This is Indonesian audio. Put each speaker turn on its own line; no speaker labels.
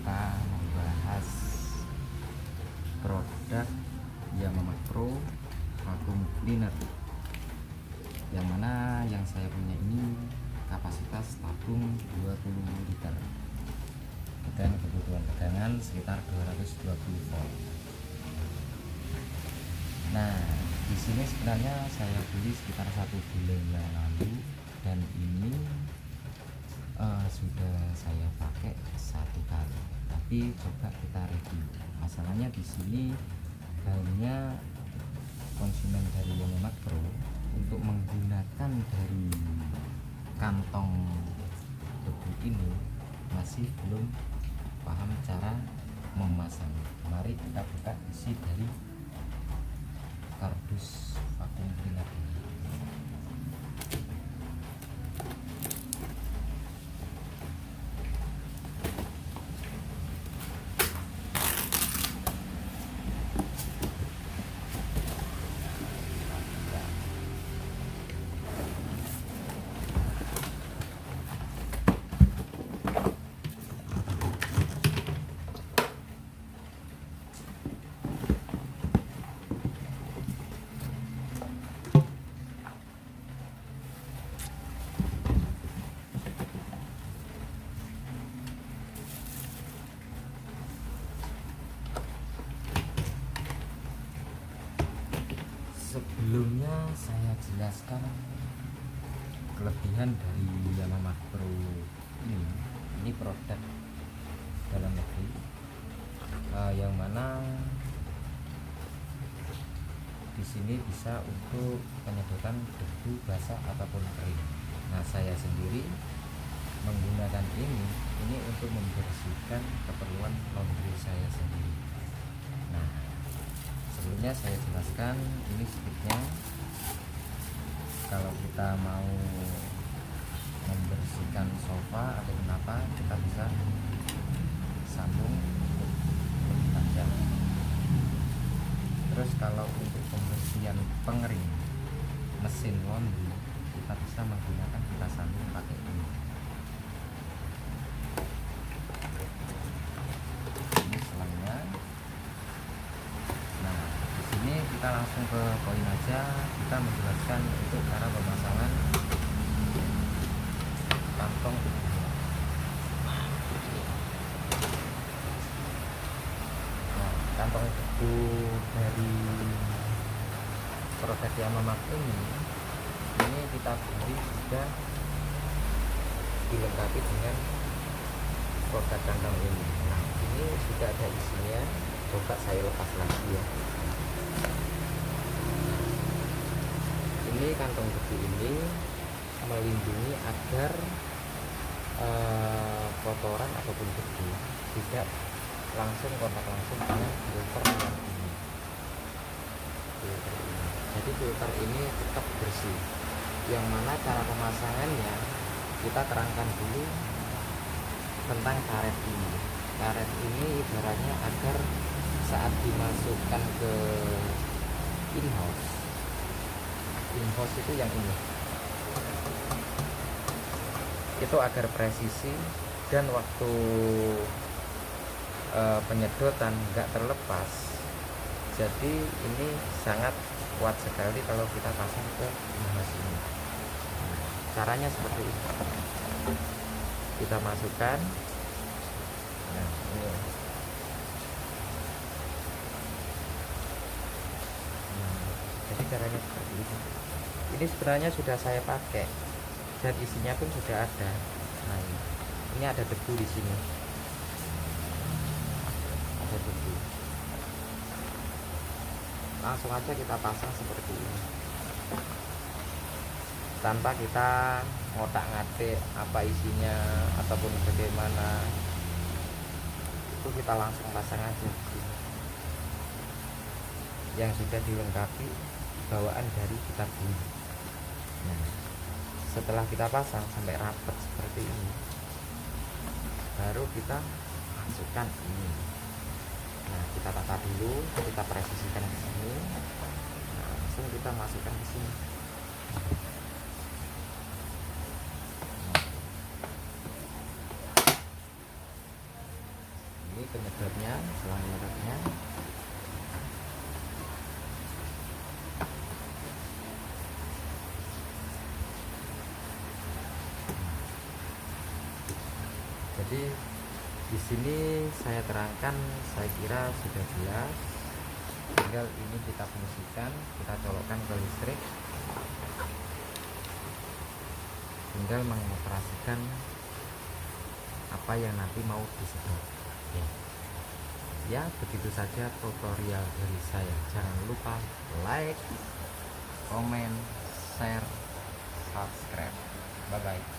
kita membahas produk Yamaha Pro vacuum cleaner, yang mana yang saya punya ini kapasitas tabung 20 liter dan kebutuhan tegangan sekitar 220 volt. Nah, di sini sebenarnya saya beli sekitar 1 bulan yang lalu, dan ini sudah saya pakai 1 kali. Tapi coba kita review. Masalahnya di sini hanya konsumen dari Yamaha Pro untuk menggunakan dari kantong debu ini masih belum paham cara memasang. Mari kita buka isi dari kardus vacuum cleaner ini. Sebelumnya saya jelaskan kelebihan dari Yamaha Pro ini. Ini produk dalam negeri, yang mana di sini bisa untuk penyedotan debu basah ataupun kering. Nah, saya sendiri menggunakan ini untuk membersihkan keperluan laundry saya sendiri. Nah, sebelumnya saya jelaskan ini speednya. Kalau kita mau membersihkan sofa atau apa, kita bisa sambung lebih panjang. Terus kalau untuk pembersihan pengering mesin laundry, kita bisa menggunakan kita sambung pakai ini. Ini selangnya. Nah, di sini kita langsung ke poin aja. Kita menjelaskan untuk cara pemasangan kantong debu. Nah, kantong debu dari produk Yamaha ini kita beli sudah dilengkapi dengan produk kantong ini. Nah, ini sudah ada isinya. Coba saya lepas lagi ya. Ini kantong debu ini melindungi agar kotoran ataupun debu tidak langsung kontak langsung dengan filter yang ini. Jadi filter ini tetap bersih. Yang mana cara pemasangannya kita terangkan dulu tentang karet ini. Karet ini ibaratnya agar saat dimasukkan ke in-house itu yang ini, itu agar presisi dan waktu penyedotan nggak terlepas. Jadi ini sangat kuat sekali kalau kita pasang ke in-house ini. Caranya seperti ini, kita masukkan. Nah, ini. Jadi caranya seperti ini. Ini sebenarnya sudah saya pakai dan isinya pun sudah ada. Nah, ini ada debu di sini. Ada debu. Langsung aja kita pasang seperti ini. Tanpa kita ngotak-ngatik apa isinya ataupun bagaimana. Itu kita langsung pasang aja di sini. Yang sudah dilengkapi bawaan dari kitab bunyi. Nah, setelah kita pasang sampai rapat seperti ini, baru kita masukkan ini. Nah, kita tata dulu, kita presisikan ke sini. Nah, langsung kita masukkan ke sini. Ini penyebabnya, selang mereknya. Jadi di sini saya terangkan, saya kira sudah jelas. Tinggal ini kita fungsikan, kita colokkan ke listrik, tinggal mengoperasikan apa yang nanti mau disedot. Ya, begitu saja tutorial dari saya. Jangan lupa like, komen, share, subscribe. Bye bye.